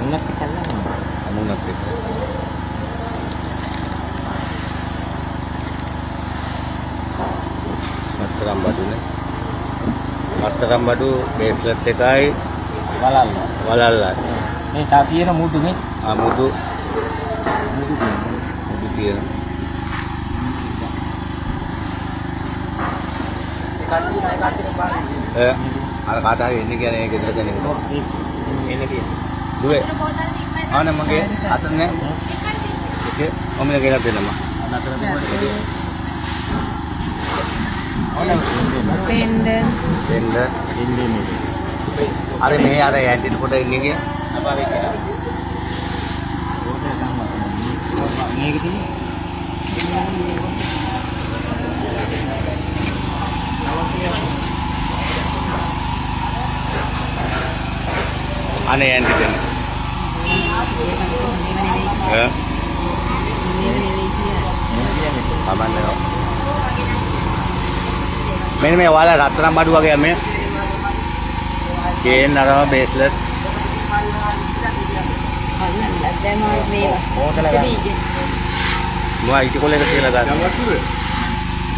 අමුණක් කල්ලා. අමුණක් එක්ක. මත්තරම් බඩුනේ. මත්තරම් බඩු බේස්ලට් එකයි වලල්ලා. මේ තා තියෙන මුඩු මේ. මුඩු තියෙන. අර කාට හරි එන්නේ කියන්නේ ඒක ගෙදර කෙනෙක්. එන්නේ තියෙන. දුවේ. ආනේ මගේ අත නෑ. ඒකේ මම ගෙනත් දෙන්නම. අනතර දෙන්න. අර මේ අර ඇන්ටින කොට ඉන්නේ අපාවේ කියලා. මේක තියෙන්නේ. අනේ ඇන්ටි දෙන්න. මෙන්න මේ ඔයාලා රත්තරන් බඩු වගේ මේ චේන් අරව බේස්ලට් මොවා ඊට කොලේක තියලා ගන්න.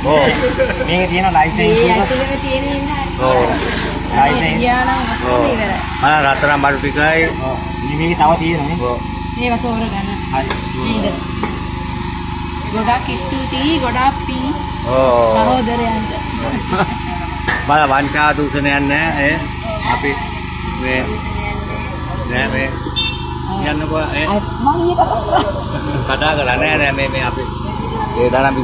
ඔව් මේකේ තියෙන ලයිසන්ස් එක. ඔව් ලයිසන්ස්. ඔව් රත්තරන් බඩු ටිකයි. ඔව් මේකේ තව තියෙනවා නේ. ඔව් මේව තෝරගන්න. හරි. නේද? ගොඩාක් ස්තුතියි ගොඩාක් පිං ඔව් සහෝදරයන්ට. බල වංචා දූෂණයක් නැහැ අපි මේ නෑ මේ යන්නකෝ මම ඊට කතා කරන්නේ නෑ මේ අපි ඒ දානම්